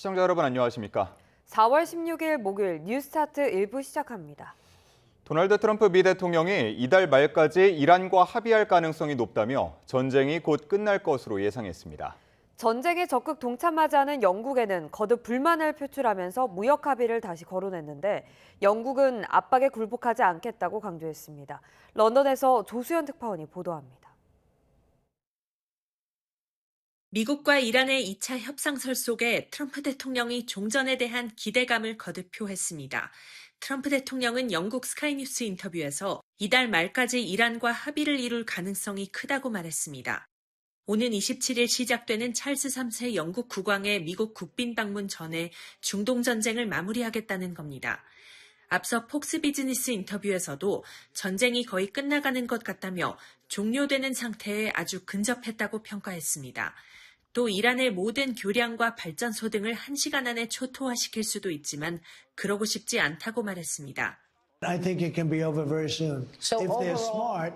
시청자 여러분 안녕하십니까? 4월 16일 목요일 뉴스타트 1부 시작합니다. 도널드 트럼프 미 대통령이 이달 말까지 이란과 합의할 가능성이 높다며 전쟁이 곧 끝날 것으로 예상했습니다. 전쟁에 적극 동참하지 않은 영국에는 거듭 불만을 표출하면서 무역 합의를 다시 거론했는데 영국은 압박에 굴복하지 않겠다고 강조했습니다. 런던에서 조수연 특파원이 보도합니다. 미국과 이란의 2차 협상설 속에 트럼프 대통령이 종전에 대한 기대감을 거듭 표했습니다. 트럼프 대통령은 영국 스카이뉴스 인터뷰에서 이달 말까지 이란과 합의를 이룰 가능성이 크다고 말했습니다. 오는 27일 시작되는 찰스 3세 영국 국왕의 미국 국빈 방문 전에 중동 전쟁을 마무리하겠다는 겁니다. 앞서 폭스 비즈니스 인터뷰에서도 전쟁이 거의 끝나가는 것 같다며 종료되는 상태에 아주 근접했다고 평가했습니다. 또 이란의 모든 교량과 발전소 등을 1시간 안에 초토화시킬 수도 있지만 그러고 싶지 않다고 말했습니다. I think it can be over very soon. If they're smart,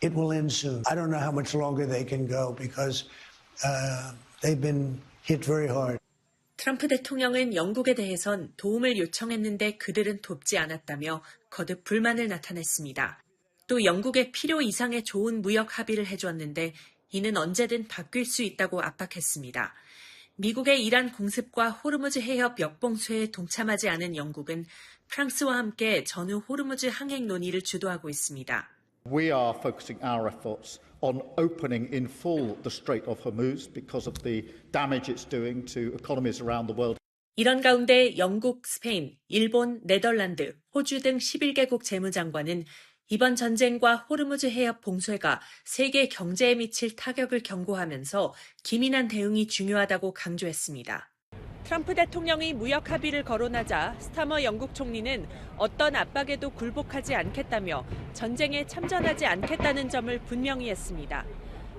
it will end soon. I don't know how much longer they can go because they've been hit very hard. 트럼프 대통령은 영국에 대해선 도움을 요청했는데 그들은 돕지 않았다며 거듭 불만을 나타냈습니다. 또 영국의 필요 이상의 좋은 무역 합의를 해줬는데 이는 언제든 바뀔 수 있다고 압박했습니다. 미국의 이란 공습과 호르무즈 해협 역봉쇄에 동참하지 않은 영국은 프랑스와 함께 전후 호르무즈 항행 논의를 주도하고 있습니다. We are focusing our efforts on opening in full the Strait of Hormuz because of the damage it's doing to economies around the world. 이런 가운데 영국, 스페인, 일본, 네덜란드, 호주 등 11개국 재무장관은 이번 전쟁과 호르무즈 해협 봉쇄가 세계 경제에 미칠 타격을 경고하면서 기민한 대응이 중요하다고 강조했습니다. 트럼프 대통령이 무역 합의를 거론하자 스타머 영국 총리는 어떤 압박에도 굴복하지 않겠다며 전쟁에 참전하지 않겠다는 점을 분명히 했습니다.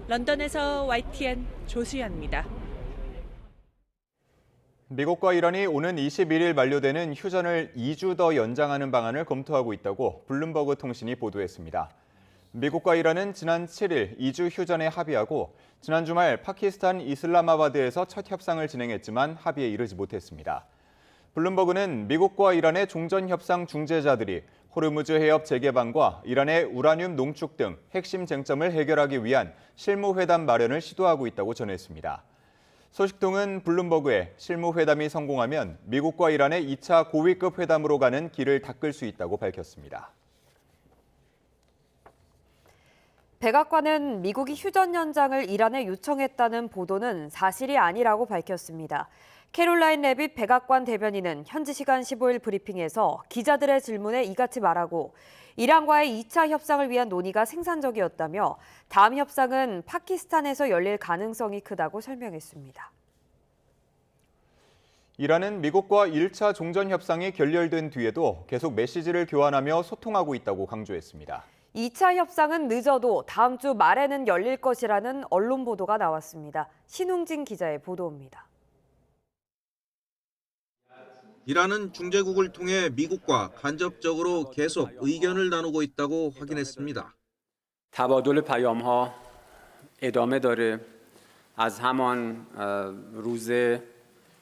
런던에서 YTN 조수연입니다. 미국과 이란이 오는 21일 만료되는 휴전을 2주 더 연장하는 방안을 검토하고 있다고 블룸버그 통신이 보도했습니다. 미국과 이란은 지난 7일 2주 휴전에 합의하고 지난 주말 파키스탄 이슬라마바드에서 첫 협상을 진행했지만 합의에 이르지 못했습니다. 블룸버그는 미국과 이란의 종전협상 중재자들이 호르무즈 해협 재개방과 이란의 우라늄 농축 등 핵심 쟁점을 해결하기 위한 실무회담 마련을 시도하고 있다고 전했습니다. 소식통은 블룸버그에 실무회담이 성공하면 미국과 이란의 2차 고위급 회담으로 가는 길을 닦을 수 있다고 밝혔습니다. 백악관은 미국이 휴전 연장을 이란에 요청했다는 보도는 사실이 아니라고 밝혔습니다. 캐롤라인 레빗 백악관 대변인은 현지 시간 15일 브리핑에서 기자들의 질문에 이같이 말하고 이란과의 2차 협상을 위한 논의가 생산적이었다며 다음 협상은 파키스탄에서 열릴 가능성이 크다고 설명했습니다. 이란은 미국과 1차 종전협상이 결렬된 뒤에도 계속 메시지를 교환하며 소통하고 있다고 강조했습니다. 2차 협상은 늦어도 다음 주 말에는 열릴 것이라는 언론 보도가 나왔습니다. 신웅진 기자의 보도입니다. 이란은 중재국을 통해 미국과 간접적으로 계속 의견을 나누고 있다고 확인했습니다. تبادل پیام‌ها ادامه داره. از همان روز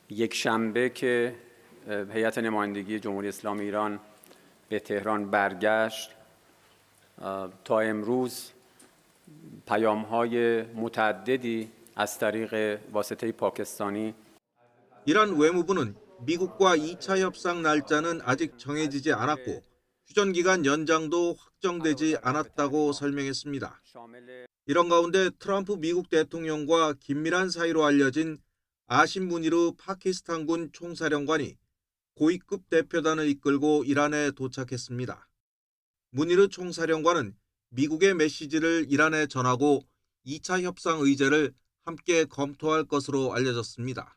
یکشنبه که هیئت نمایندگی جمهوری اسلامی ایران به تهران برگشت تا امروز پیام‌های متعددی از طریق واسطه پاکستانی 이란 외무부는 미국과 2차 협상 날짜는 아직 정해지지 않았고 휴전 기간 연장도 확정되지 않았다고 설명했습니다. 이런 가운데 트럼프 미국 대통령과 긴밀한 사이로 알려진 아심 무니르 파키스탄군 총사령관이 고위급 대표단을 이끌고 이란에 도착했습니다. 무니르 총사령관은 미국의 메시지를 이란에 전하고 2차 협상 의제를 함께 검토할 것으로 알려졌습니다.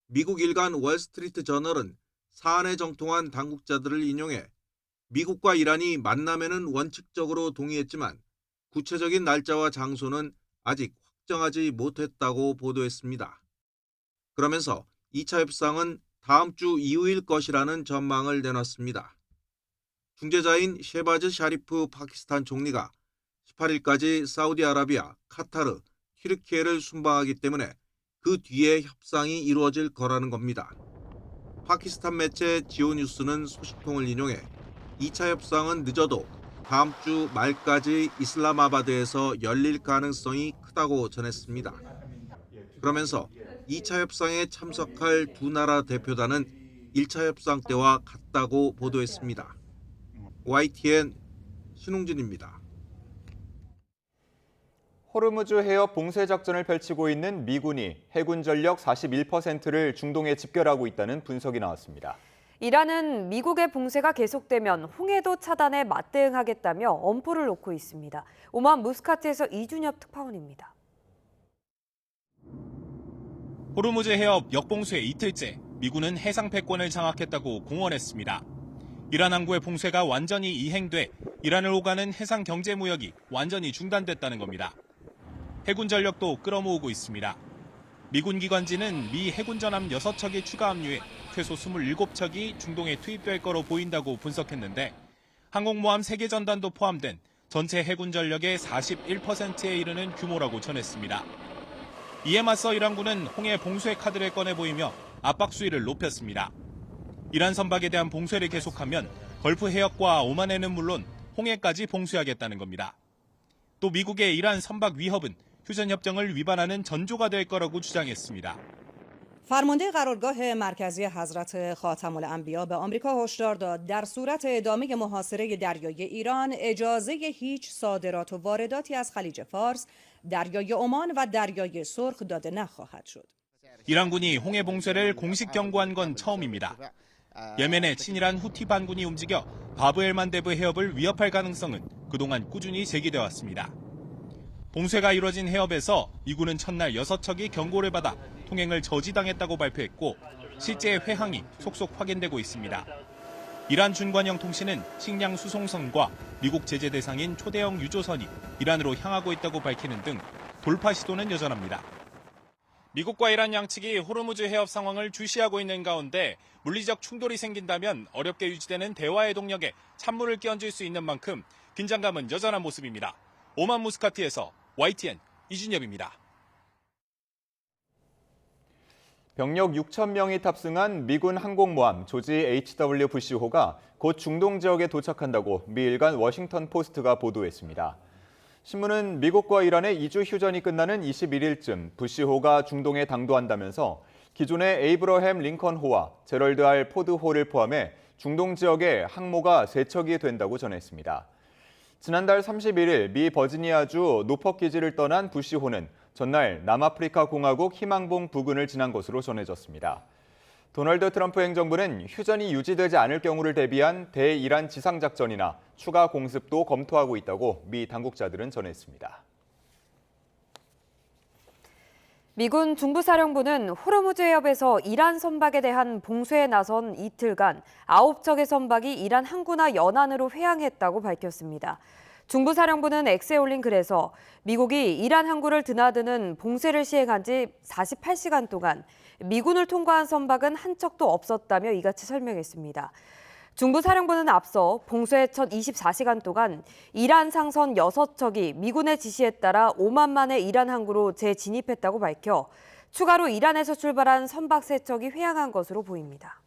미국 일간 월스트리트 저널은 사안에 정통한 당국자들을 인용해 미국과 이란이 만남에는 원칙적으로 동의했지만 구체적인 날짜와 장소는 아직 확정하지 못했다고 보도했습니다. 그러면서 2차 협상은 다음 주 이후일 것이라는 전망을 내놨습니다. 중재자인 셰바즈 샤리프 파키스탄 총리가 18일까지 사우디아라비아, 카타르, 튀르키예를 순방하기 때문에 그 뒤에 협상이 이루어질 거라는 겁니다. 파키스탄 매체 지오뉴스는 소식통을 인용해 2차 협상은 늦어도 다음 주 말까지 이슬람아바드에서 열릴 가능성이 크다고 전했습니다. 그러면서 2차 협상에 참석할 두 나라 대표단은 1차 협상 때와 같다고 보도했습니다. YTN 신웅진입니다. 호르무즈 해협 봉쇄 작전을 펼치고 있는 미군이 해군 전력 41%를 중동에 집결하고 있다는 분석이 나왔습니다. 이란은 미국의 봉쇄가 계속되면 홍해도 차단에 맞대응하겠다며 엄포를 놓고 있습니다. 오만 무스카트에서 이준엽 특파원입니다. 호르무즈 해협 역봉쇄 이틀째, 미군은 해상 패권을 장악했다고 공언했습니다. 이란 항구의 봉쇄가 완전히 이행돼 이란을 오가는 해상 경제 무역이 완전히 중단됐다는 겁니다. 해군 전력도 끌어모으고 있습니다. 미군 기관지는 미 해군 전함 6척이 추가 합류해 최소 27척이 중동에 투입될 거로 보인다고 분석했는데 항공모함 3개 전단도 포함된 전체 해군 전력의 41%에 이르는 규모라고 전했습니다. 이에 맞서 이란군은 홍해 봉쇄 카드를 꺼내 보이며 압박 수위를 높였습니다. 이란 선박에 대한 봉쇄를 계속하면 걸프 해역과 오만해는 물론 홍해까지 봉쇄하겠다는 겁니다. 또 미국의 이란 선박 위협은 휴전협정을 위반하는 전조가 될 거라고 주장했습니다. فرمانده قرارگاه مرکزی حضرت خاتم الانبیا به آمریکا هشدار داد در صورت ادامه محاصره دریای ایران اجازه هیچ صادرات و وارداتی از خلیج فارس، دریای عمان و دریای سرخ داده نخواهد شد. 이란군이 홍해 봉쇄를 공식 경고한 건 처음입니다. 예멘의 친이란 후티 반군이 움직여 바브엘 만데브 해협을 위협할 가능성은 그동안 꾸준히 제기돼 왔습니다. 봉쇄가 이뤄진 해협에서 미군은 첫날 6척이 경고를 받아 통행을 저지당했다고 발표했고 실제 회항이 속속 확인되고 있습니다. 이란 준관영 통신은 식량 수송선과 미국 제재 대상인 초대형 유조선이 이란으로 향하고 있다고 밝히는 등 돌파 시도는 여전합니다. 미국과 이란 양측이 호르무즈 해협 상황을 주시하고 있는 가운데 물리적 충돌이 생긴다면 어렵게 유지되는 대화의 동력에 찬물을 끼얹을 수 있는 만큼 긴장감은 여전한 모습입니다. 오만 무스카트에서 YTN 이준엽입니다. 병력 6천 명이 탑승한 미군 항공모함 조지 H.W. 부시호가 곧 중동 지역에 도착한다고 미 일간 워싱턴 포스트가 보도했습니다. 신문은 미국과 이란의 2주 휴전이 끝나는 21일쯤 부시호가 중동에 당도한다면서 기존의 에이브러햄 링컨호와 제럴드 R 포드호를 포함해 중동 지역에 항모가 3척이 된다고 전했습니다. 지난달 31일 미 버지니아주 노퍽 기지를 떠난 부시호는 전날 남아프리카 공화국 희망봉 부근을 지난 것으로 전해졌습니다. 도널드 트럼프 행정부는 휴전이 유지되지 않을 경우를 대비한 대이란 지상작전이나 추가 공습도 검토하고 있다고 미 당국자들은 전했습니다. 미군 중부사령부는 호르무즈 해협에서 이란 선박에 대한 봉쇄에 나선 이틀간 9척의 선박이 이란 항구나 연안으로 회항했다고 밝혔습니다. 중부사령부는 X에 올린 글에서 미국이 이란 항구를 드나드는 봉쇄를 시행한 지 48시간 동안 미군을 통과한 선박은 한 척도 없었다며 이같이 설명했습니다. 중부사령부는 앞서 봉쇄 첫 24시간 동안 이란 상선 6척이 미군의 지시에 따라 오만만의 이란 항구로 재진입했다고 밝혀 추가로 이란에서 출발한 선박 3척이 회항한 것으로 보입니다.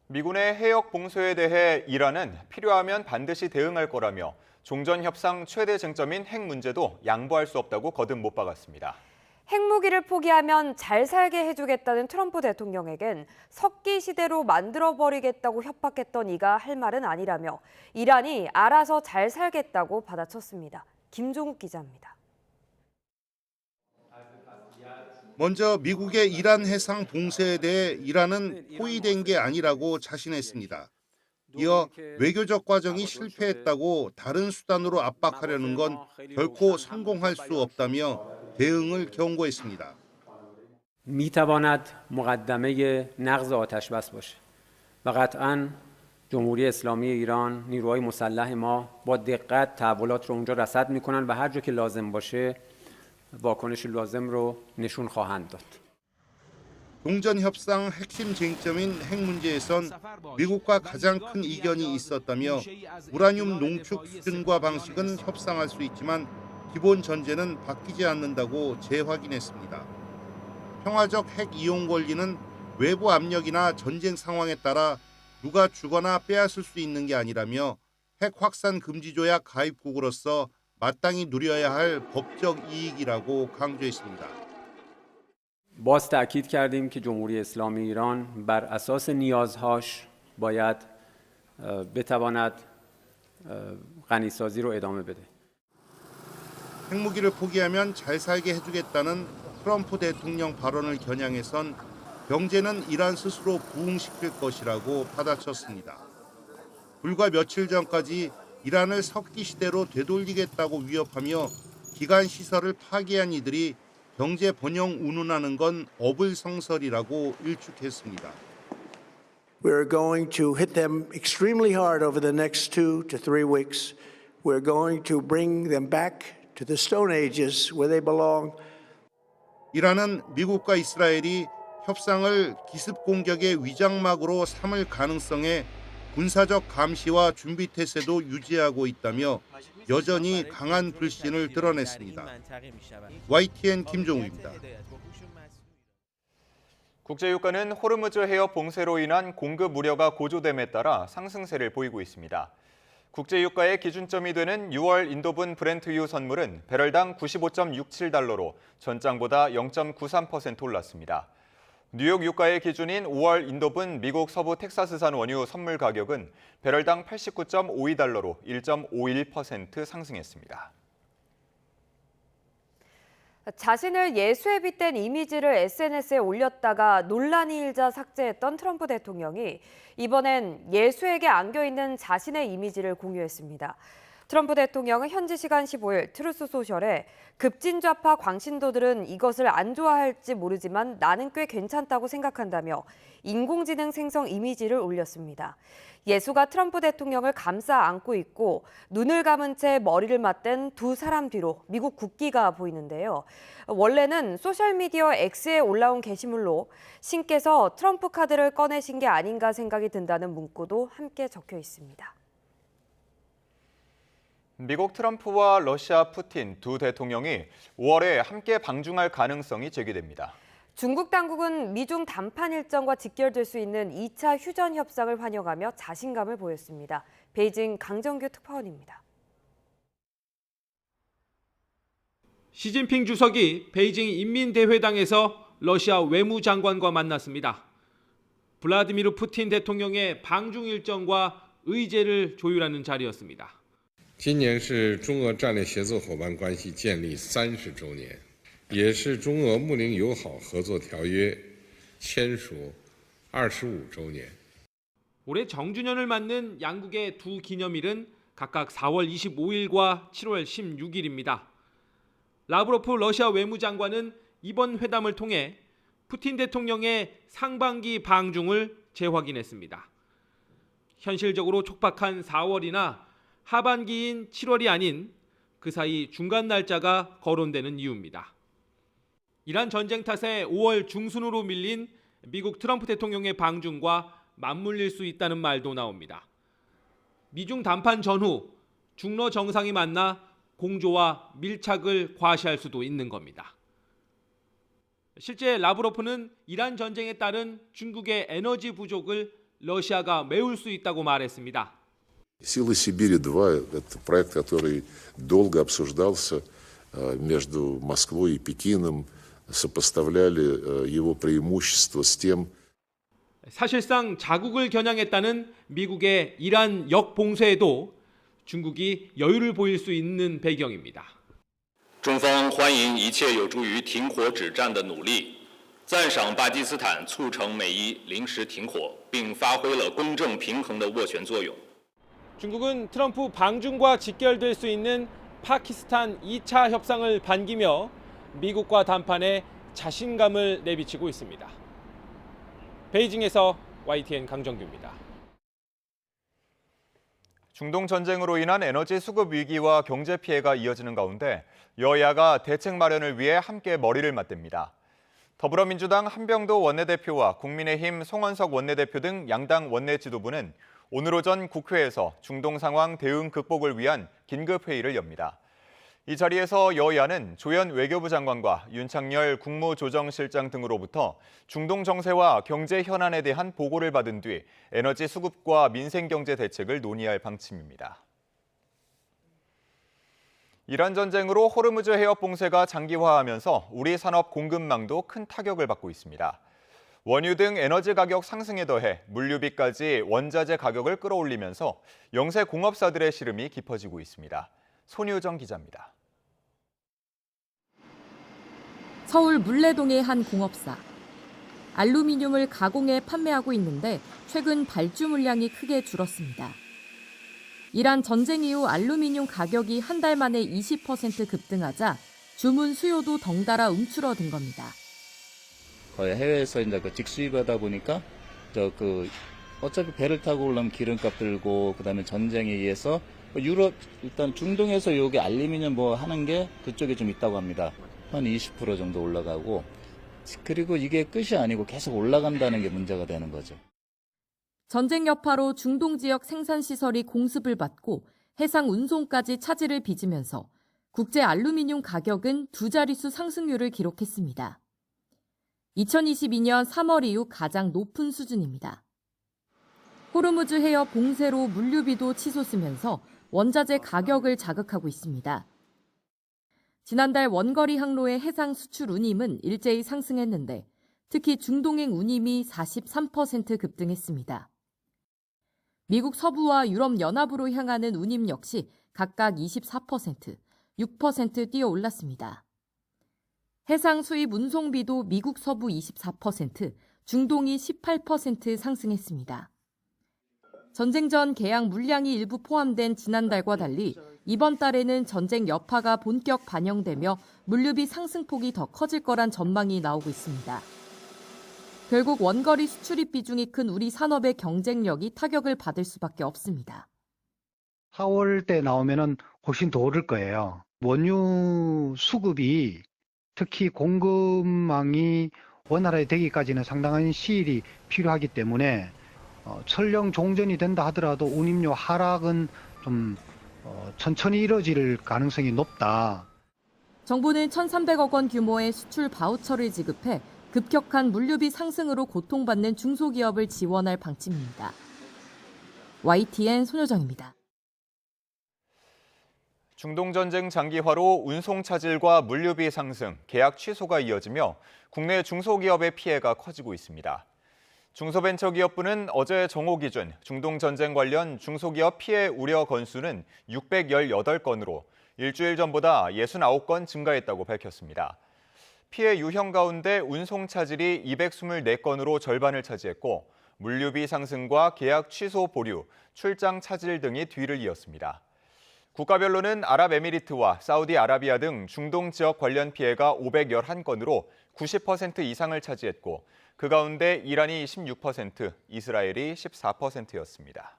미군의 해역 봉쇄에 대해 이란은 필요하면 반드시 대응할 거라며 종전 협상 최대 쟁점인 핵 문제도 양보할 수 없다고 거듭 못 박았습니다. 핵무기를 포기하면 잘 살게 해주겠다는 트럼프 대통령에겐 석기 시대로 만들어버리겠다고 협박했던 이가 할 말은 아니라며 이란이 알아서 잘 살겠다고 받아쳤습니다. 김종욱 기자입니다. 먼저 미국의 이란 해상 봉쇄에 대해 이란은 포위된 게 아니라고 자신했습니다. 이어 외교적 과정이 실패했다고 다른 수단으로 압박하려는 건 결코 성공할 수 없다며 대응을 경고했습니다. میتواند مقدمه نقض آتشبس باشه و قطعاً جمهوری اسلامی ایران نیروهای مسلح ما با دقت تحولات رو اونجا رصد میکنن و هر جا که لازم باشه واکنش لازم رو نشون خواهند داد. 종전 협상 핵심 쟁점인 핵 문제에선 미국과 가장 큰 이견이 있었다며 우라늄 농축 수준과 방식은 협상할 수 있지만 기본 전제는 바뀌지 않는다고 재확인했습니다. 평화적 핵 이용 권리는 외부 압력이나 전쟁 상황에 따라 누가 주거나 빼앗을 수 있는 게 아니라며 핵 확산 금지 조약 가입국으로서 마땅히 누려야 할 법적 이익이라고 강조했습니다. باز تأکید کردیم که جمهوری اسلامی ایران بر اساس نیازهاش باید بتواند غنیسازی رو ادامه بده. 핵무기를 포기하면 잘 살게 해주겠다는 트럼프 대통령 발언을 겨냥해선 경제는 이란 스스로 부흥시킬 것이라고 받아쳤습니다. 불과 며칠 전까지 이란을 석기 시대로 되돌리겠다고 위협하며 기간 시설을 파괴한 이들이 경제 번영 운운하는 건 어불성설이라고 일축했습니다. We're going to hit them extremely hard over the next 2 to 3 weeks. We're going to bring them back to the Stone Ages where they belong. 이란은 미국과 이스라엘이 협상을 기습 공격의 위장막으로 삼을 가능성에 군사적 감시와 준비 태세도 유지하고 있다며 여전히 강한 불신을 드러냈습니다. YTN 김종우입니다. 국제유가는 호르무즈 해협 봉쇄로 인한 공급 우려가 고조됨에 따라 상승세를 보이고 있습니다. 국제유가의 기준점이 되는 6월 인도분 브렌트유 선물은 배럴당 95.67달러로 전장보다 0.93% 올랐습니다. 뉴욕 유가의 기준인 5월 인도분 미국 서부 텍사스산 원유 선물 가격은 배럴당 89.52달러로 1.51% 상승했습니다. 자신을 예수에 빗댄 이미지를 SNS에 올렸다가 논란이 일자 삭제했던 트럼프 대통령이 이번엔 예수에게 안겨있는 자신의 이미지를 공유했습니다. 트럼프 대통령은 현지 시간 15일 트루스 소셜에 급진좌파 광신도들은 이것을 안 좋아할지 모르지만 나는 꽤 괜찮다고 생각한다며 인공지능 생성 이미지를 올렸습니다. 예수가 트럼프 대통령을 감싸 안고 있고 눈을 감은 채 머리를 맞댄 두 사람 뒤로 미국 국기가 보이는데요. 원래는 소셜미디어 X에 올라온 게시물로 신께서 트럼프 카드를 꺼내신 게 아닌가 생각이 든다는 문구도 함께 적혀 있습니다. 미국 트럼프와 러시아 푸틴 두 대통령이 5월에 함께 방중할 가능성이 제기됩니다. 중국 당국은 미중 담판 일정과 직결될 수 있는 2차 휴전 협상을 환영하며 자신감을 보였습니다. 베이징 강정규 특파원입니다. 시진핑 주석이 베이징 인민대회당에서 러시아 외무장관과 만났습니다. 블라디미르 푸틴 대통령의 방중 일정과 의제를 조율하는 자리였습니다. 今年是中俄战略协作伙伴关系建立30周年，也是中俄睦邻友好合作条约签署25周年。 올해 정주년을 맞는 양국의 두 기념일은 각각 4월 25일과 7월 16일입니다. 라브로프 러시아 외무장관은 이번 회담을 통해 푸틴 대통령의 상반기 방중을 재확인했습니다. 현실적으로 촉박한 4월이나 하반기인 7월이 아닌 그 사이 중간 날짜가 거론되는 이유입니다. 이란 전쟁 탓에 5월 중순으로 밀린 미국 트럼프 대통령의 방중과 맞물릴 수 있다는 말도 나옵니다. 미중 담판 전후 중러 정상이 만나 공조와 밀착을 과시할 수도 있는 겁니다. 실제 라브로프는 이란 전쟁에 따른 중국의 에너지 부족을 러시아가 메울 수 있다고 말했습니다. Силы Сибири-2 – это проект, который долго обсуждался между Москвой и Пекином, сопоставляли его преимущества с тем. 사실상 자국을 겨냥했다는 미국의 이란 역봉쇄에도 중국이 여유를 보일 수 있는 배경입니다. 中方欢迎一切有助于停火止战的努力，赞赏巴基斯坦促成美伊临时停火，并发挥了公正平衡的斡旋作用。 중국은 트럼프 방중과 직결될 수 있는 파키스탄 2차 협상을 반기며 미국과 담판에 자신감을 내비치고 있습니다. 베이징에서 YTN 강정규입니다. 중동 전쟁으로 인한 에너지 수급 위기와 경제 피해가 이어지는 가운데 여야가 대책 마련을 위해 함께 머리를 맞댑니다. 더불어민주당 한병도 원내대표와 국민의힘 송원석 원내대표 등 양당 원내 지도부는 오늘 오전 국회에서 중동 상황 대응 극복을 위한 긴급회의를 엽니다. 이 자리에서 여야는 조현 외교부 장관과 윤창열 국무조정실장 등으로부터 중동 정세와 경제 현안에 대한 보고를 받은 뒤 에너지 수급과 민생경제 대책을 논의할 방침입니다. 이란 전쟁으로 호르무즈 해협 봉쇄가 장기화하면서 우리 산업 공급망도 큰 타격을 받고 있습니다. 원유 등 에너지 가격 상승에 더해 물류비까지 원자재 가격을 끌어올리면서 영세 공업사들의 시름이 깊어지고 있습니다. 손유정 기자입니다. 서울 물레동의 한 공업사. 알루미늄을 가공해 판매하고 있는데 최근 발주 물량이 크게 줄었습니다. 이란 전쟁 이후 알루미늄 가격이 한 달 만에 20% 급등하자 주문 수요도 덩달아 움츠러든 겁니다. 거의 해외에서 이제 직수입하다 보니까 어차피 배를 타고 오려면 기름값 들고 그다음에 전쟁에 의해서 유럽 일단 중동에서 여기 알루미늄 하는 게 그쪽에 좀 있다고 합니다. 한 20% 정도 올라가고 그리고 이게 끝이 아니고 계속 올라간다는 게 문제가 되는 거죠. 전쟁 여파로 중동 지역 생산시설이 공습을 받고 해상 운송까지 차질을 빚으면서 국제 알루미늄 가격은 두 자릿수 상승률을 기록했습니다. 2022년 3월 이후 가장 높은 수준입니다. 호르무즈 해협 봉쇄로 물류비도 치솟으면서 원자재 가격을 자극하고 있습니다. 지난달 원거리 항로의 해상 수출 운임은 일제히 상승했는데 특히 중동행 운임이 43% 급등했습니다. 미국 서부와 유럽 연합으로 향하는 운임 역시 각각 24%, 6% 뛰어 올랐습니다. 해상 수입 운송비도 미국 서부 24%, 중동이 18% 상승했습니다. 전쟁 전 계약 물량이 일부 포함된 지난달과 달리 이번 달에는 전쟁 여파가 본격 반영되며 물류비 상승폭이 더 커질 거란 전망이 나오고 있습니다. 결국 원거리 수출입 비중이 큰 우리 산업의 경쟁력이 타격을 받을 수밖에 없습니다. 4월 때 나오면은 훨씬 더 오를 거예요. 원유 수급이 특히 공급망이 원활하게 되기까지는 상당한 시일이 필요하기 때문에 설령 종전이 된다 하더라도 운임료 하락은 좀 천천히 이뤄질 가능성이 높다. 정부는 1,300억 원 규모의 수출 바우처를 지급해 급격한 물류비 상승으로 고통받는 중소기업을 지원할 방침입니다. YTN 손효정입니다. 중동 전쟁 장기화로 운송 차질과 물류비 상승, 계약 취소가 이어지며 국내 중소기업의 피해가 커지고 있습니다. 중소벤처기업부는 어제 정오 기준 중동 전쟁 관련 중소기업 피해 우려 건수는 618건으로 일주일 전보다 69건 증가했다고 밝혔습니다. 피해 유형 가운데 운송 차질이 224건으로 절반을 차지했고 물류비 상승과 계약 취소 보류, 출장 차질 등이 뒤를 이었습니다. 국가별로는 아랍에미리트와 사우디아라비아 등 중동 지역 관련 피해가 511건으로 90% 이상을 차지했고 그 가운데 이란이 16%, 이스라엘이 14%였습니다.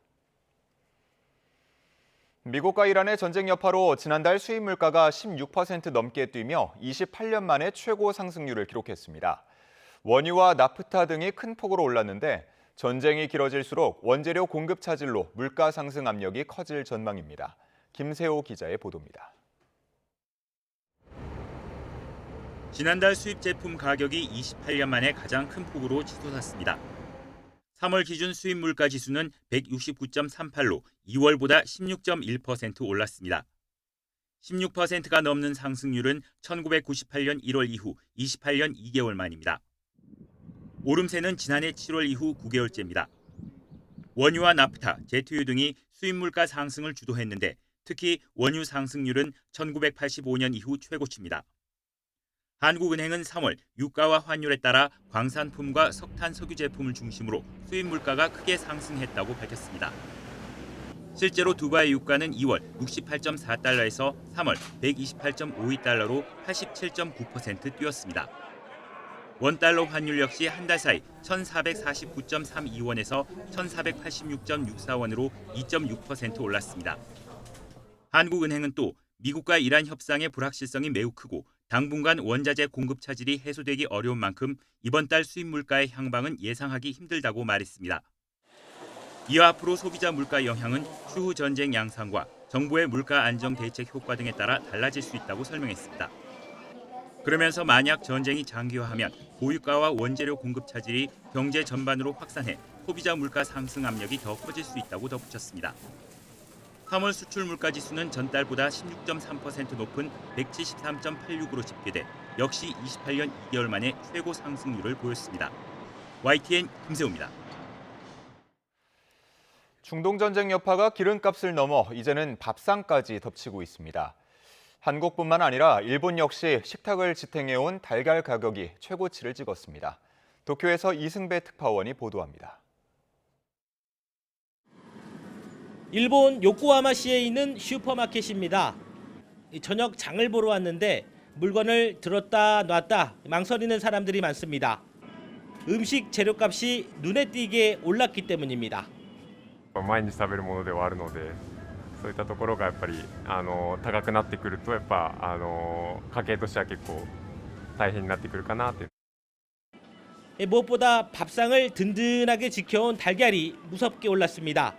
미국과 이란의 전쟁 여파로 지난달 수입 물가가 16% 넘게 뛰며 28년 만에 최고 상승률을 기록했습니다. 원유와 나프타 등이 큰 폭으로 올랐는데 전쟁이 길어질수록 원재료 공급 차질로 물가 상승 압력이 커질 전망입니다. 김세호 기자의 보도입니다. 지난달 수입 제품 가격이 28년 만에 가장 큰 폭으로 치솟았습니다. 3월 기준 수입 물가 지수는 169.38로 2월보다 16.1% 올랐습니다. 16%가 넘는 상승률은 1998년 1월 이후 28년 2개월 만입니다. 오름세는 지난해 7월 이후 9개월째입니다. 원유와 나프타, 제트유 등이 수입 물가 상승을 주도했는데 특히 원유 상승률은 1985년 이후 최고치입니다. 한국은행은 3월 유가와 환율에 따라 광산품과 석탄, 석유 제품을 중심으로 수입 물가가 크게 상승했다고 밝혔습니다. 실제로 두바이 유가는 2월 68.4달러에서 3월 128.52달러로 87.9% 뛰었습니다. 원달러 환율 역시 한 달 사이 1,449.32원에서 1,486.64원으로 2.6% 올랐습니다. 한국은행은 또 미국과 이란 협상의 불확실성이 매우 크고 당분간 원자재 공급 차질이 해소되기 어려운 만큼 이번 달 수입 물가의 향방은 예상하기 힘들다고 말했습니다. 이어 앞으로 소비자 물가 영향은 추후 전쟁 양상과 정부의 물가 안정 대책 효과 등에 따라 달라질 수 있다고 설명했습니다. 그러면서 만약 전쟁이 장기화하면 고유가와 원재료 공급 차질이 경제 전반으로 확산해 소비자 물가 상승 압력이 더 커질 수 있다고 덧붙였습니다. 3월 수출 물가 지수는 전달보다 16.3% 높은 173.86으로 집계돼 역시 28년 2개월 만에 최고 상승률을 보였습니다. YTN 김세우입니다. 중동 전쟁 여파가 기름값을 넘어 이제는 밥상까지 덮치고 있습니다. 한국뿐만 아니라 일본 역시 식탁을 지탱해온 달걀 가격이 최고치를 찍었습니다. 도쿄에서 이승배 특파원이 보도합니다. 일본 요코하마시에 있는 슈퍼마켓입니다. 저녁 장을 보러 왔는데 물건을 들었다 놨다 망설이는 사람들이 많습니다. 음식 재료값이 눈에 띄게 올랐기 때문입니다. 毎日食べるものではあるので、そういったところがやっぱり高くなってくるとやっぱ家計としては結構大変になってくるかなって。 무엇보다 밥상을 든든하게 지켜온 달걀이 무섭게 올랐습니다.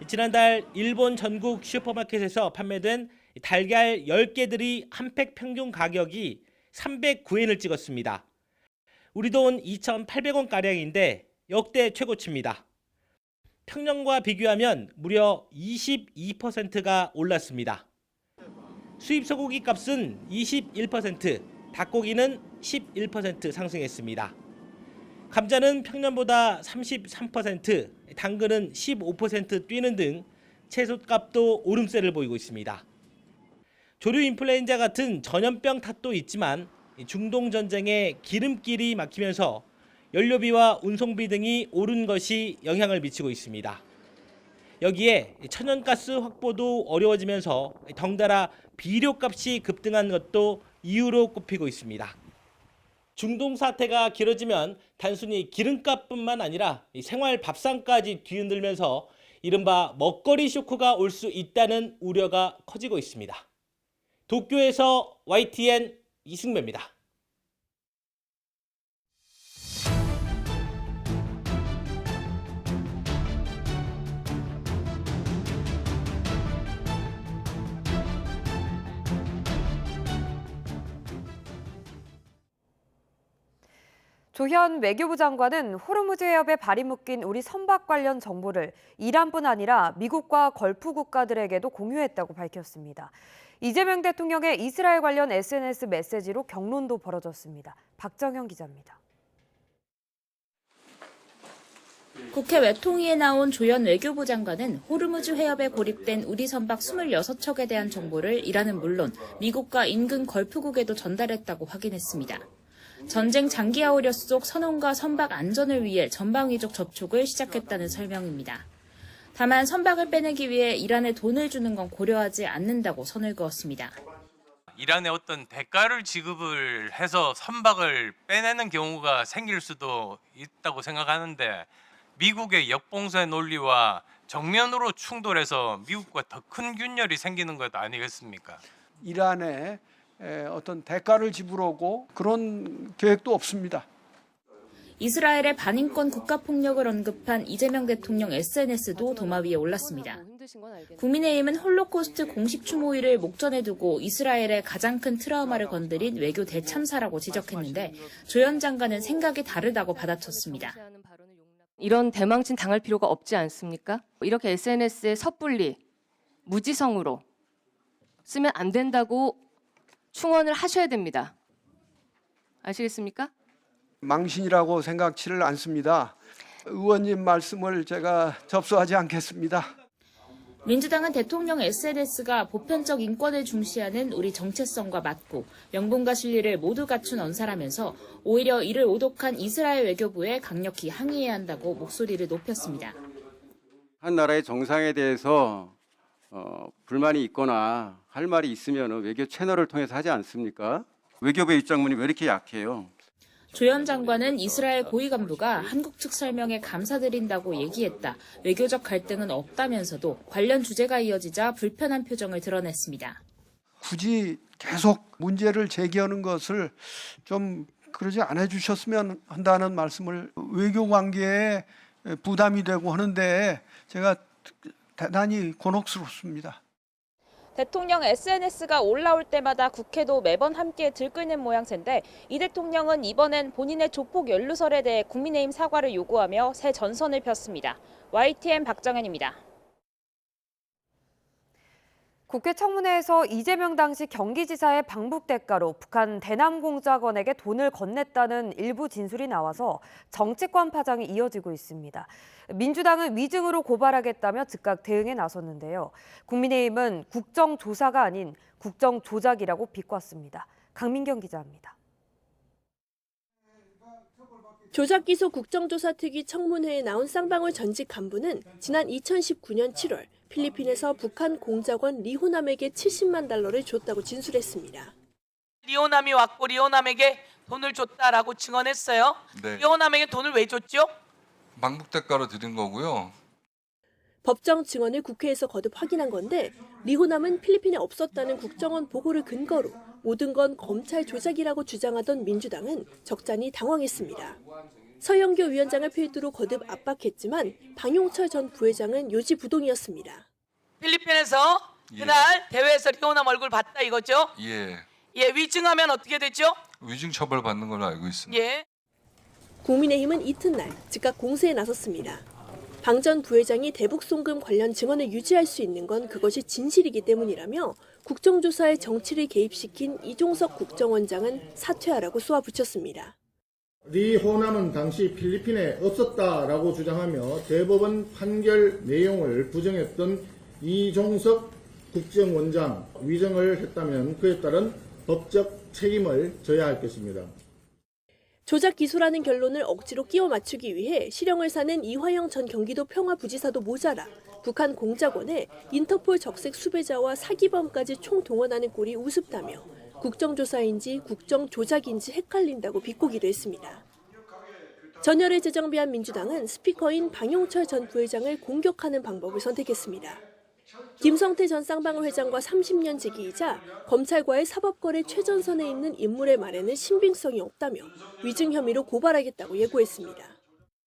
지난달 일본 전국 슈퍼마켓에서 판매된 달걀 10개들이 한 팩 평균 가격이 309엔을 찍었습니다. 우리 돈 2,800원가량인데 역대 최고치입니다. 평년과 비교하면 무려 22%가 올랐습니다. 수입 소고기 값은 21%, 닭고기는 11% 상승했습니다. 감자는 평년보다 33%, 당근은 15% 뛰는 등 채소값도 오름세를 보이고 있습니다. 조류 인플루엔자 같은 전염병 탓도 있지만 중동 전쟁에 기름길이 막히면서 연료비와 운송비 등이 오른 것이 영향을 미치고 있습니다. 여기에 천연가스 확보도 어려워지면서 덩달아 비료값이 급등한 것도 이유로 꼽히고 있습니다. 중동 사태가 길어지면 단순히 기름값뿐만 아니라 생활 밥상까지 뒤흔들면서 이른바 먹거리 쇼크가 올 수 있다는 우려가 커지고 있습니다. 도쿄에서 YTN 이승배입니다. 조현 외교부 장관은 호르무즈 해협에 발이 묶인 우리 선박 관련 정보를 이란뿐 아니라 미국과 걸프 국가들에게도 공유했다고 밝혔습니다. 이재명 대통령의 이스라엘 관련 SNS 메시지로 격론도 벌어졌습니다. 박정현 기자입니다. 국회 외통위에 나온 조현 외교부 장관은 호르무즈 해협에 고립된 우리 선박 26척에 대한 정보를 이란은 물론 미국과 인근 걸프국에도 전달했다고 확인했습니다. 전쟁 장기화 우려 속 선원과 선박 안전을 위해 전방위적 접촉을 시작했다는 설명입니다. 다만 선박을 빼내기 위해 이란에 돈을 주는 건 고려하지 않는다고 선을 그었습니다. 이란에 어떤 대가를 지급을 해서 선박을 빼내는 경우가 생길 수도 있다고 생각하는데 미국의 역봉쇄 논리와 정면으로 충돌해서 미국과 더 큰 균열이 생기는 것 아니겠습니까? 이란에 어떤 대가를 지불하고 그런 계획도 없습니다. 이스라엘의 반인권 국가폭력을 언급한 이재명 대통령 SNS도 도마 위에 올랐습니다. 국민의힘은 홀로코스트 공식 추모일을 목전에 두고 이스라엘의 가장 큰 트라우마를 건드린 외교 대참사라고 지적했는데 조현 장관은 생각이 다르다고 받아쳤습니다. 이런 대망신 당할 필요가 없지 않습니까? 이렇게 SNS에 섣불리 무지성으로 쓰면 안 된다고 충원을 하셔야 됩니다. 아시겠습니까? 망신이라고 생각치를 않습니다. 의원님 말씀을 제가 접수하지 않겠습니다. 민주당은 대통령 SNS가 보편적 인권을 중시하는 우리 정체성과 맞고 명분과 실리를 모두 갖춘 언사라면서 오히려 이를 오독한 이스라엘 외교부에 강력히 항의해야 한다고 목소리를 높였습니다. 한 나라의 정상에 대해서 불만이 있거나 할 말이 있으면 외교 채널을 통해서 하지 않습니까? 외교부의 입장문이 왜 이렇게 약해요? 조현 장관은 이스라엘 고위 간부가 한국 측 설명에 감사드린다고 얘기했다. 외교적 갈등은 없다면서도 관련 주제가 이어지자 불편한 표정을 드러냈습니다. 굳이 계속 문제를 제기하는 것을 좀 그러지 않아 주셨으면 한다는 말씀을 외교 관계에 부담이 되고 하는데 제가 대단히 곤혹스럽습니다. 대통령 SNS가 올라올 때마다 국회도 매번 함께 들끓는 모양새인데 이 대통령은 이번엔 본인의 조폭 연루설에 대해 국민의힘 사과를 요구하며 새 전선을 폈습니다. YTN 박정현입니다. 국회 청문회에서 이재명 당시 경기지사의 방북 대가로 북한 대남공작원에게 돈을 건넸다는 일부 진술이 나와서 정치권 파장이 이어지고 있습니다. 민주당은 위증으로 고발하겠다며 즉각 대응에 나섰는데요. 국민의힘은 국정조사가 아닌 국정조작이라고 비꼬았습니다. 강민경 기자입니다. 조작기소 국정조사특위 청문회에 나온 쌍방울 전직 간부는 지난 2019년 7월 필리핀에서 북한 공작원 리호남에게 70만 달러를 줬다고 진술했습니다. 리호남이 왔고 리호남에게 돈을 줬다라고 증언했어요. 네. 리호남에게 돈을 왜 줬죠? 방북 대가로 드린 거고요. 법정 증언을 국회에서 거듭 확인한 건데 리호남은 필리핀에 없었다는 국정원 보고를 근거로 모든 건 검찰 조작이라고 주장하던 민주당은 적잖이 당황했습니다. 서영교 위원장을 필두로 거듭 압박했지만 방용철 전 부회장은 요지부동이었습니다. 필리핀에서 그날 대회에서 리호남 얼굴 봤다 이거죠? 예. 위증하면 어떻게 되죠? 위증 처벌 받는 걸로 알고 있습니다. 예. 국민의힘은 이튿날 즉각 공세에 나섰습니다. 방 전 부회장이 대북 송금 관련 증언을 유지할 수 있는 건 그것이 진실이기 때문이라며 국정조사에 정치를 개입시킨 이종석 국정원장은 사퇴하라고 쏘아붙였습니다. 리호남은 당시 필리핀에 없었다라고 주장하며 대법원 판결 내용을 부정했던 이종석 국정원장 위증을 했다면 그에 따른 법적 책임을 져야 할 것입니다. 조작 기소라는 결론을 억지로 끼워 맞추기 위해 실형을 사는 이화영 전 경기도 평화부지사도 모자라 북한 공작원에 인터폴 적색 수배자와 사기범까지 총동원하는 꼴이 우습다며 국정조사인지 국정조작인지 헷갈린다고 비꼬기도 했습니다. 전열을 재정비한 민주당은 스피커인 방용철 전 부회장을 공격하는 방법을 선택했습니다. 김성태 전 쌍방울 회장과 30년 지기이자 검찰과의 사법거래 최전선에 있는 인물의 말에는 신빙성이 없다며 위증 혐의로 고발하겠다고 예고했습니다.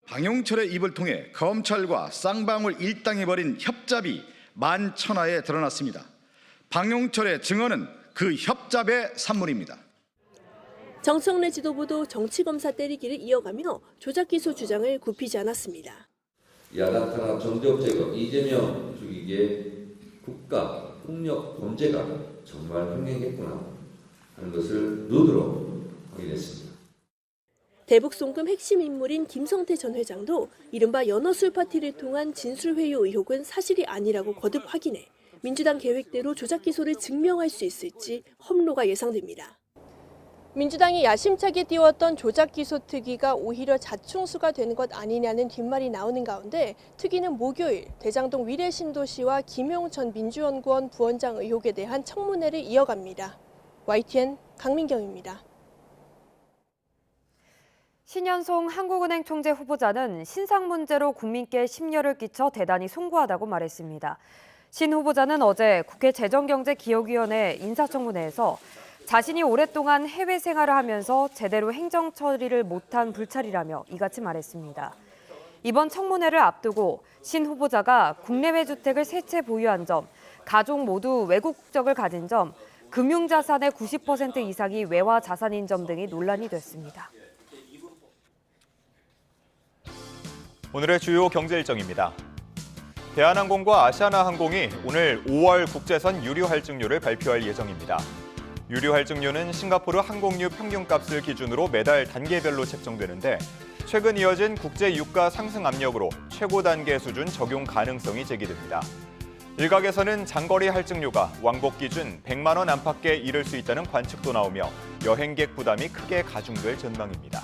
방용철의 입을 통해 검찰과 쌍방울 일당이 벌인 협잡이 만천하에 드러났습니다. 방용철의 증언은 그 협잡의 산물입니다. 정청래 지도부도 정치검사 때리기를 이어가며 조작기소 주장을 굽히지 않았습니다. 야당 탄압 정적 제거 이재명 죽이기에 국가 폭력 범죄가 정말 횡행했구나 하는 것을 눈으로 확인했습니다. 대북 송금 핵심 인물인 김성태 전 회장도 이른바 연어술 파티를 통한 진술회유 의혹은 사실이 아니라고 거듭 확인해 민주당 계획대로 조작 기소를 증명할 수 있을지 험로가 예상됩니다. 민주당이 야심차게 띄웠던 조작 기소 특위가 오히려 자충수가 되는 것 아니냐는 뒷말이 나오는 가운데 특위는 목요일 대장동 위례신도시와 김용 전 민주연구원 부원장 의혹에 대한 청문회를 이어갑니다. YTN 강민경입니다. 신현송 한국은행 총재 후보자는 신상 문제로 국민께 심려를 끼쳐 대단히 송구하다고 말했습니다. 신 후보자는 어제 국회 재정경제기획위원회 인사청문회에서 자신이 오랫동안 해외 생활을 하면서 제대로 행정 처리를 못한 불찰이라며 이같이 말했습니다. 이번 청문회를 앞두고 신 후보자가 국내외 주택을 세 채 보유한 점, 가족 모두 외국 국적을 가진 점, 금융자산의 90% 이상이 외화 자산인 점 등이 논란이 됐습니다. 오늘의 주요 경제 일정입니다. 대한항공과 아시아나항공이 오늘 5월 국제선 유류 할증료를 발표할 예정입니다. 유류 할증료는 싱가포르 항공유 평균값을 기준으로 매달 단계별로 책정되는데 최근 이어진 국제 유가 상승 압력으로 최고 단계 수준 적용 가능성이 제기됩니다. 일각에서는 장거리 할증료가 왕복 기준 100만 원 안팎에 이를 수 있다는 관측도 나오며 여행객 부담이 크게 가중될 전망입니다.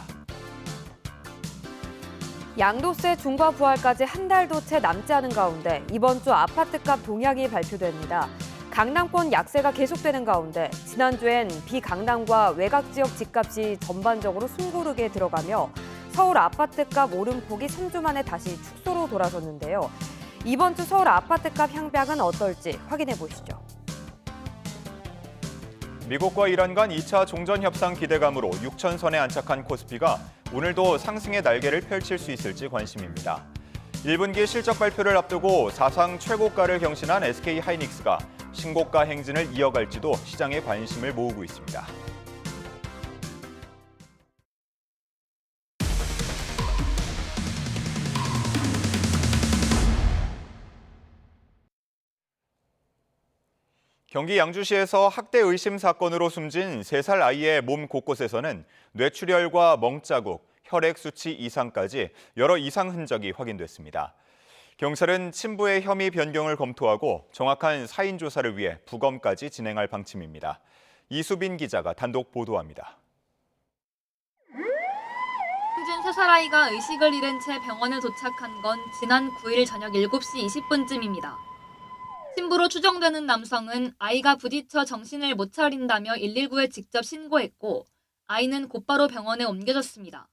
양도세 중과 부활까지 한 달도 채 남지 않은 가운데 이번 주 아파트값 동향이 발표됩니다. 강남권 약세가 계속되는 가운데 지난주엔 비강남과 외곽 지역 집값이 전반적으로 숨고르게 들어가며 서울 아파트값 오름폭이 3주 만에 다시 축소로 돌아섰는데요. 이번 주 서울 아파트값 향방은 어떨지 확인해 보시죠. 미국과 이란 간 2차 종전 협상 기대감으로 6,000선에 안착한 코스피가 오늘도 상승의 날개를 펼칠 수 있을지 관심입니다. 1분기 실적 발표를 앞두고 사상 최고가를 경신한 SK 하이닉스가 신고가 행진을 이어갈지도 시장의 관심을 모으고 있습니다. 경기 양주시에서 학대 의심 사건으로 숨진 3살 아이의 몸 곳곳에서는 뇌출혈과 멍자국, 혈액 수치 이상까지 여러 이상 흔적이 확인됐습니다. 경찰은 친부의 혐의 변경을 검토하고 정확한 사인 조사를 위해 부검까지 진행할 방침입니다. 이수빈 기자가 단독 보도합니다. 숨진 3살 아이가 의식을 잃은 채 병원에 도착한 건 지난 9일 저녁 7시 20분쯤입니다. 친부로 추정되는 남성은 아이가 부딪혀 정신을 못 차린다며 119에 직접 신고했고 아이는 곧바로 병원에 옮겨졌습니다.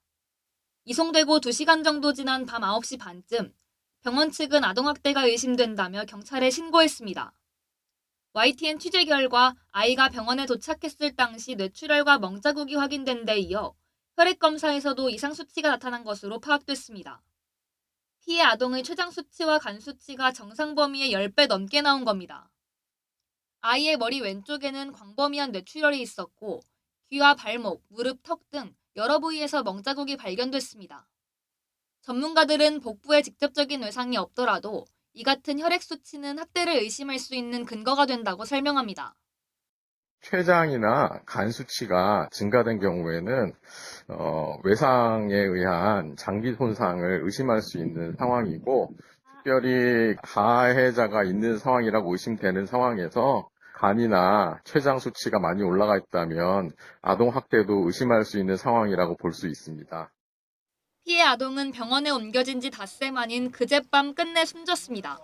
이송되고 2시간 정도 지난 밤 9시 반쯤 병원 측은 아동학대가 의심된다며 경찰에 신고했습니다. YTN 취재 결과 아이가 병원에 도착했을 당시 뇌출혈과 멍자국이 확인된 데 이어 혈액검사에서도 이상 수치가 나타난 것으로 파악됐습니다. 피해 아동의 췌장 수치와 간 수치가 정상 범위의 10배 넘게 나온 겁니다. 아이의 머리 왼쪽에는 광범위한 뇌출혈이 있었고 귀와 발목, 무릎, 턱 등 여러 부위에서 멍자국이 발견됐습니다. 전문가들은 복부에 직접적인 외상이 없더라도 이 같은 혈액 수치는 학대를 의심할 수 있는 근거가 된다고 설명합니다. 췌장이나 간 수치가 증가된 경우에는 외상에 의한 장기 손상을 의심할 수 있는 상황이고 특별히 가해자가 있는 상황이라고 의심되는 상황에서 간이나 췌장 수치가 많이 올라가 있다면 아동학대도 의심할 수 있는 상황이라고 볼 수 있습니다. 피해 아동은 병원에 옮겨진 지 닷새 만인 그젯밤 끝내 숨졌습니다.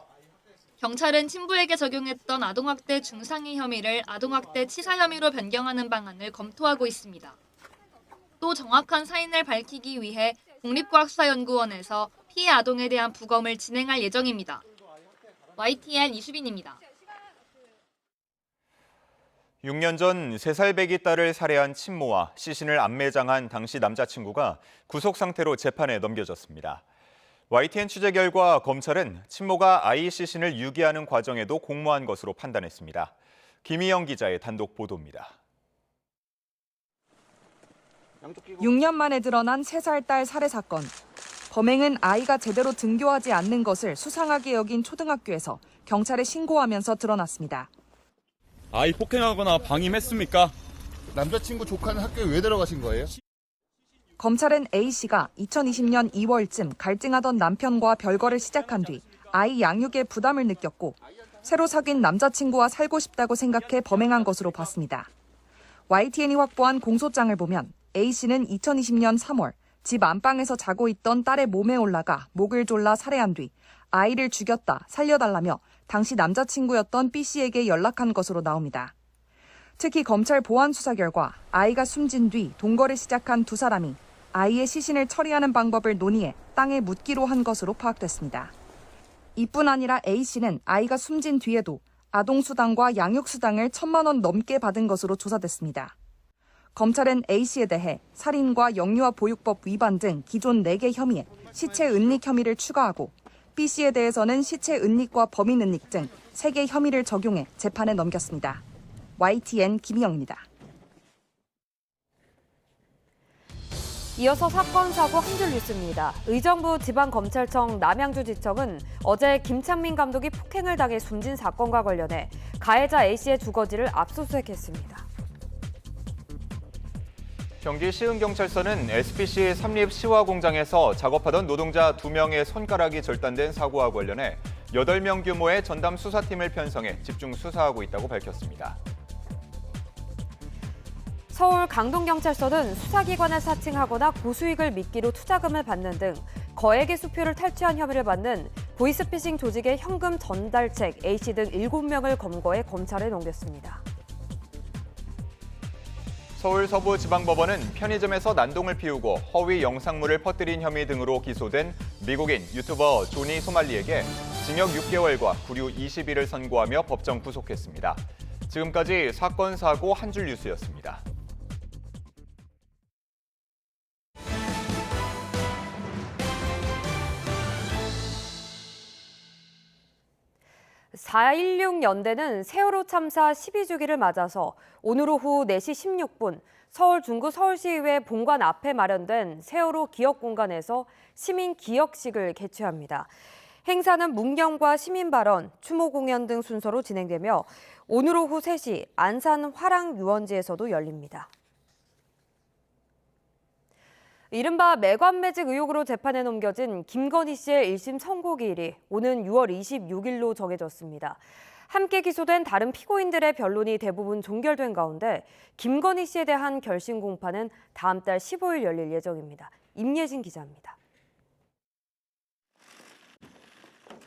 경찰은 친부에게 적용했던 아동학대 중상해 혐의를 아동학대 치사 혐의로 변경하는 방안을 검토하고 있습니다. 또 정확한 사인을 밝히기 위해 국립과학수사연구원에서 피해 아동에 대한 부검을 진행할 예정입니다. YTN 이수빈입니다. 6년 전 3살 배기 딸을 살해한 친모와 시신을 암매장한 당시 남자친구가 구속 상태로 재판에 넘겨졌습니다. YTN 취재 결과 검찰은 친모가 아이 시신을 유기하는 과정에도 공모한 것으로 판단했습니다. 김희영 기자의 단독 보도입니다. 6년 만에 드러난 3살 딸 살해 사건. 범행은 아이가 제대로 등교하지 않는 것을 수상하게 여긴 초등학교에서 경찰에 신고하면서 드러났습니다. 아이 폭행하거나 방임했습니까? 남자친구 조카는 학교에 왜 들어가신 거예요? 검찰은 A씨가 2020년 2월쯤 갈등하던 남편과 별거를 시작한 뒤 아이 양육에 부담을 느꼈고 새로 사귄 남자친구와 살고 싶다고 생각해 범행한 것으로 봤습니다. YTN이 확보한 공소장을 보면 A씨는 2020년 3월 집 안방에서 자고 있던 딸의 몸에 올라가 목을 졸라 살해한 뒤 아이를 죽였다, 살려달라며 당시 남자친구였던 B씨에게 연락한 것으로 나옵니다. 특히 검찰 보안 수사 결과 아이가 숨진 뒤 동거를 시작한 두 사람이 아이의 시신을 처리하는 방법을 논의해 땅에 묻기로 한 것으로 파악됐습니다. 이뿐 아니라 A씨는 아이가 숨진 뒤에도 아동수당과 양육수당을 1,000만 원 넘게 받은 것으로 조사됐습니다. 검찰은 A씨에 대해 살인과 영유아 보육법 위반 등 기존 4개 혐의에 시체 은닉 혐의를 추가하고 B씨에 대해서는 시체 은닉과 범인 은닉 등 3개 혐의를 적용해 재판에 넘겼습니다. YTN 김희영입니다. 이어서 사건 사고 한 줄 뉴스입니다. 의정부 지방검찰청 남양주지청은 어제 김창민 감독이 폭행을 당해 숨진 사건과 관련해 가해자 A씨의 주거지를 압수수색했습니다. 경기 시흥경찰서는 SPC 삼립 시화 공장에서 작업하던 노동자 2명의 손가락이 절단된 사고와 관련해 8명 규모의 전담 수사팀을 편성해 집중 수사하고 있다고 밝혔습니다. 서울 강동경찰서는 수사기관을 사칭하거나 고수익을 미끼로 투자금을 받는 등 거액의 수표를 탈취한 혐의를 받는 보이스피싱 조직의 현금 전달책 A씨 등 7명을 검거해 검찰에 넘겼습니다. 서울 서부지방법원은 편의점에서 난동을 피우고 허위 영상물을 퍼뜨린 혐의 등으로 기소된 미국인 유튜버 조니 소말리에게 징역 6개월과 구류 20일을 선고하며 법정 구속했습니다. 지금까지 사건, 사고 한 줄 뉴스였습니다. 4.16 세월호 참사 12주기를 맞아서 오늘 오후 4시 16분 서울 중구 서울시의회 본관 앞에 마련된 세월호 기억 공간에서 시민 기억식을 개최합니다. 행사는 묵념과 시민 발언, 추모 공연 등 순서로 진행되며 오늘 오후 3시 안산 화랑 유원지에서도 열립니다. 이른바 매관매직 의혹으로 재판에 넘겨진 김건희 씨의 1심 선고기일이 오는 6월 26일로 정해졌습니다. 함께 기소된 다른 피고인들의 변론이 대부분 종결된 가운데 김건희 씨에 대한 결심 공판은 다음 달 15일 열릴 예정입니다. 임예진 기자입니다.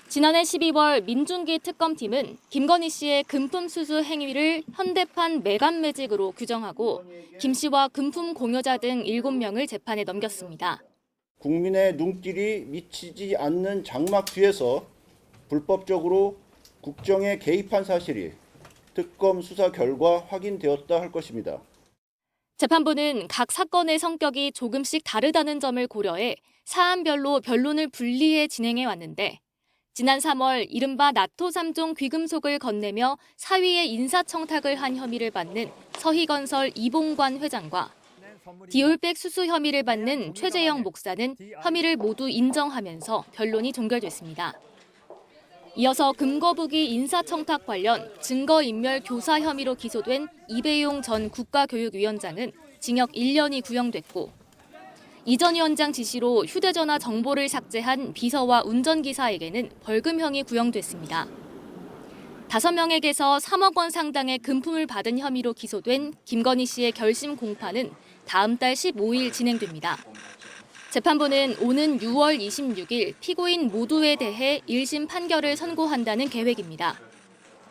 지난해 12월 민중기 특검팀은 김건희 씨의 금품 수수 행위를 현대판 매관매직으로 규정하고 김 씨와 금품 공여자 등 7명을 재판에 넘겼습니다. 국민의 눈길이 미치지 않는 장막 뒤에서 불법적으로 국정에 개입한 사실이 특검 수사 결과 확인되었다 할 것입니다. 재판부는 각 사건의 성격이 조금씩 다르다는 점을 고려해 사안별로 변론을 분리해 진행해 왔는데 지난 3월 이른바 나토 3종 귀금속을 건네며 사위에 인사청탁을 한 혐의를 받는 서희건설 이봉관 회장과 디올백 수수 혐의를 받는 최재형 목사는 혐의를 모두 인정하면서 변론이 종결됐습니다. 이어서 금거북이 인사청탁 관련 증거인멸 교사 혐의로 기소된 이배용 전 국가교육위원장은 징역 1년이 구형됐고 이 전 위원장 지시로 휴대전화 정보를 삭제한 비서와 운전기사에게는 벌금형이 구형됐습니다. 5명에게서 3억 원 상당의 금품을 받은 혐의로 기소된 김건희 씨의 결심 공판은 다음 달 15일 진행됩니다. 재판부는 오는 6월 26일 피고인 모두에 대해 1심 판결을 선고한다는 계획입니다.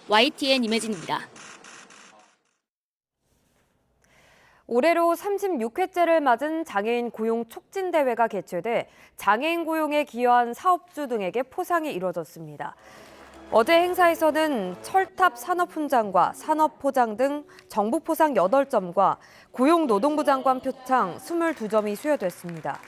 YTN 임혜진입니다. 올해로 36회째를 맞은 장애인 고용 촉진대회가 개최돼 장애인 고용에 기여한 사업주 등에게 포상이 이뤄졌습니다. 어제 행사에서는 철탑 산업훈장과 산업포장 등 정부 포상 8점과 고용노동부 장관 표창 22점이 수여됐습니다.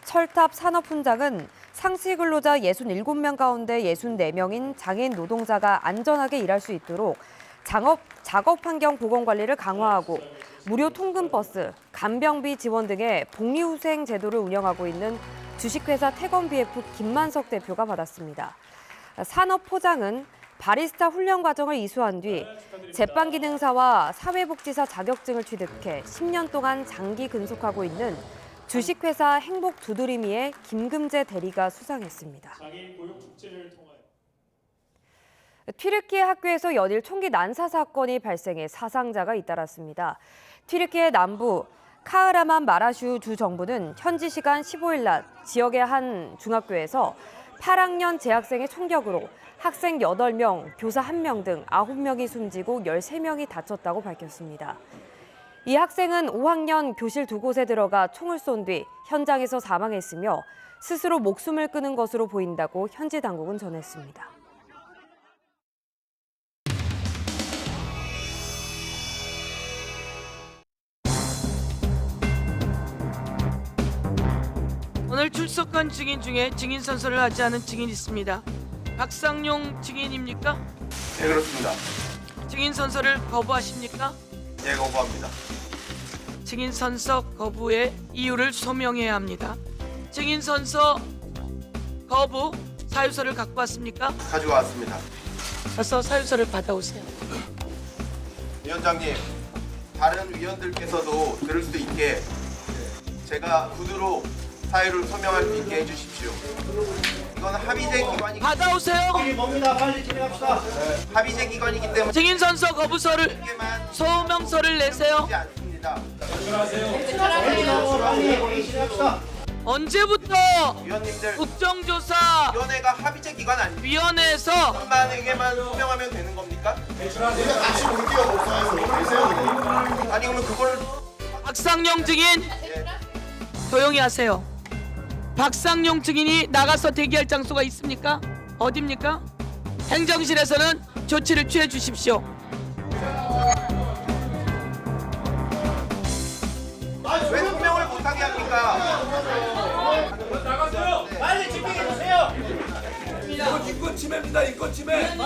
철탑 산업훈장은 상시 근로자 67명 가운데 64명인 장애인 노동자가 안전하게 일할 수 있도록 작업 환경 보건 관리를 강화하고 무료 통근버스, 간병비 지원 등의 복리후생 제도를 운영하고 있는 주식회사 태건BF 김만석 대표가 받았습니다. 산업포장은 바리스타 훈련 과정을 이수한 뒤 제빵기능사와 사회복지사 자격증을 취득해 10년 동안 장기 근속하고 있는 주식회사 행복두드리미의 김금재 대리가 수상했습니다. 튀르키예 학교에서 연일 총기 난사 사건이 발생해 사상자가 잇따랐습니다. 튀르키예 남부 카흐라만 마라슈 주 정부는 현지 시간 15일 낮 지역의 한 중학교에서 8학년 재학생의 총격으로 학생 8명, 교사 1명 등 9명이 숨지고 13명이 다쳤다고 밝혔습니다. 이 학생은 5학년 교실 2곳에 들어가 총을 쏜 뒤 현장에서 사망했으며 스스로 목숨을 끊은 것으로 보인다고 현지 당국은 전했습니다. 오늘 출석한 증인 중에 증인 선서를 하지 않은 증인이 있습니다. 박상용 증인입니까? 네, 그렇습니다. 증인 선서를 거부하십니까? 예, 거부합니다. 증인 선서 거부의 이유를 소명해야 합니다. 증인 선서 거부 사유서를 갖고 왔습니까? 가지고 왔습니다. 어서 사유서를 받아오세요. 위원장님, 다른 위원들께서도 들을 수 있게 제가 구두로 사유를 소명할 수 있게 해주십시오. 이건 합의제 기관이기 받아오세요. 뭡니다. 빨리 진행합시다. 합의제 기관이기 때문에 증인 선서 거부서를 소명서를 내세요. 언제부터 위원님들 국정조사 위원회가 합의제 기관 아닙니까? 위원회에서 한만에게만 소명하면 되는 겁니까? 같이 볼게요. 아니 그러면 그걸 박상용 증인 조용히 하세요. 박상용 증인이 나가서 대기할 장소가 있습니까? 어디입니까? 행정실에서는 조치를 취해 주십시오. 왜 소명을 못하게 합니까? 나가세요. 빨리 집행해 주세요. 이건 인권 침해입니다. 인권 침해.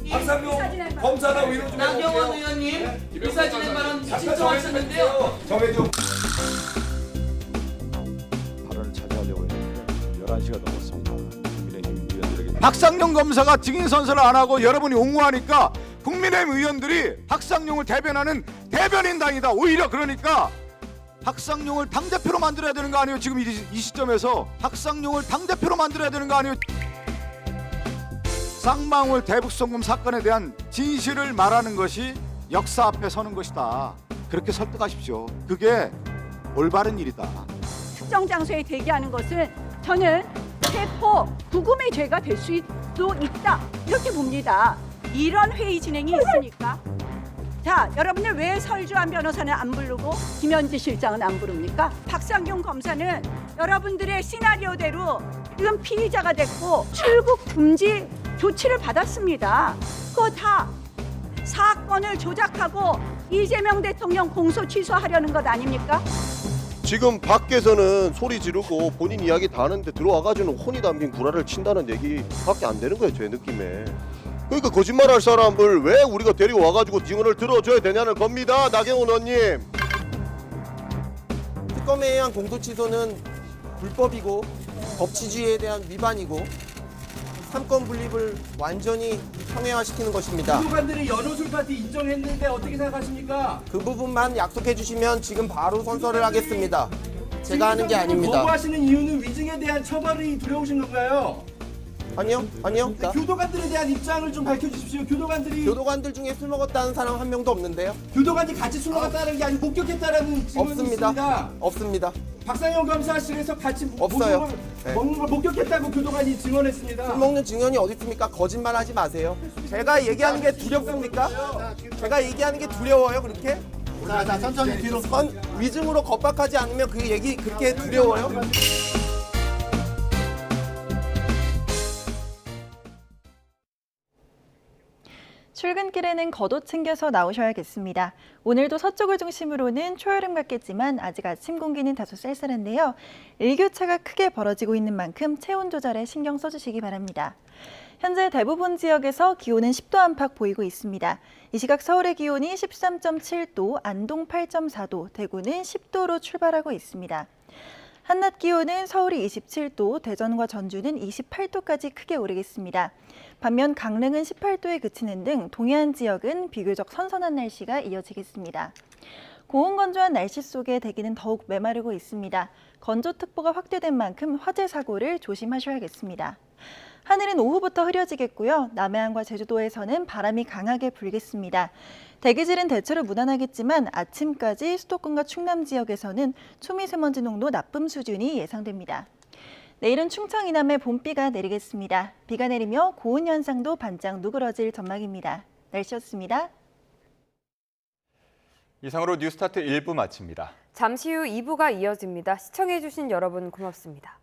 박상용 검사나 위로 좀 나경원 의원님 이사 진행 발언 신청하셨는데요. 정해줘. 발언을 차지하려고 했는데 11시가 넘었습니다. 국민의힘 의원들에게 박상용 검사가 증인 선서를 안 하고 여러분이 옹호하니까 국민의힘 의원들이 박상용을 대변하는 대변인당이다. 오히려 그러니까 박상용을 당대표로 만들어야 되는 거 아니에요? 지금 이 시점에서 박상용을 당대표로 만들어야 되는 거 아니에요? 쌍방울 대북송금 사건에 대한 진실을 말하는 것이 역사 앞에 서는 것이다. 그렇게 설득하십시오. 그게 올바른 일이다. 특정 장소에 대기하는 것은 저는 체포, 구금의 죄가 될 수도 있다. 이렇게 봅니다. 이런 회의 진행이 있으니까. 자, 여러분들 왜 설주한 변호사는 안 부르고 김현지 실장은 안 부릅니까? 박상용 검사는 여러분들의 시나리오대로 지금 피의자가 됐고 출국 금지 조치를 받았습니다. 그거 다 사건을 조작하고 이재명 대통령 공소 취소하려는 것 아닙니까? 지금 밖에서는 소리 지르고 본인 이야기 다 하는데 들어와가지고 혼이 담긴 구라를 친다는 얘기밖에 안 되는 거예요, 제 느낌에. 그러니까 거짓말할 사람을 왜 우리가 데리고 와가지고 증언을 들어줘야 되냐는 겁니다, 나경원 의원님. 특검에 의한 공소 취소는 불법이고 법치주의에 대한 위반이고 삼권 분립을 완전히 형해화시키는 것입니다. 구도관들이 연호술 파티 인정했는데 어떻게 생각하십니까? 그 부분만 약속해 주시면 지금 바로 선서를 하겠습니다. 제가 하는 게 아닙니다. 거부하시는 이유는 위증에 대한 처벌이 두려우신 건가요? 아니요. 교도관들에 대한 입장을 좀 밝혀주십시오. 교도관들 중에 술 먹었다는 사람 한 명도 없는데요. 교도관이 같이 술 먹었다는 게 아니고 목격했다라는 증언이 있습니다. 없습니다. 박상용 검사실에서 같이 없어요. 먹는 걸 목격했다고 교도관이 증언했습니다. 술 먹는 증언이 어디 있습니까? 거짓말하지 마세요. 제가 얘기하는 게 두렵습니까? 제가 얘기하는 게 두려워요, 그렇게? 자, 천천히 뒤로. 위증으로 겁박하지 않으면 그 얘기 그렇게 두려워요? 출근길에는 겉옷 챙겨서 나오셔야겠습니다. 오늘도 서쪽을 중심으로는 초여름 같겠지만 아직 아침 공기는 다소 쌀쌀한데요. 일교차가 크게 벌어지고 있는 만큼 체온 조절에 신경 써주시기 바랍니다. 현재 대부분 지역에서 기온은 10도 안팎 보이고 있습니다. 이 시각 서울의 기온이 13.7도, 안동 8.4도, 대구는 10도로 출발하고 있습니다. 한낮 기온은 서울이 27도, 대전과 전주는 28도까지 크게 오르겠습니다. 반면 강릉은 18도에 그치는 등 동해안 지역은 비교적 선선한 날씨가 이어지겠습니다. 고온건조한 날씨 속에 대기는 더욱 메마르고 있습니다. 건조특보가 확대된 만큼 화재 사고를 조심하셔야겠습니다. 하늘은 오후부터 흐려지겠고요. 남해안과 제주도에서는 바람이 강하게 불겠습니다. 대기질은 대체로 무난하겠지만 아침까지 수도권과 충남 지역에서는 초미세먼지 농도 나쁨 수준이 예상됩니다. 내일은 충청 이남에 봄비가 내리겠습니다. 비가 내리며 고온 현상도 반짝 누그러질 전망입니다. 날씨였습니다. 이상으로 뉴스타트 1부 마칩니다. 잠시 후 2부가 이어집니다. 시청해주신 여러분 고맙습니다.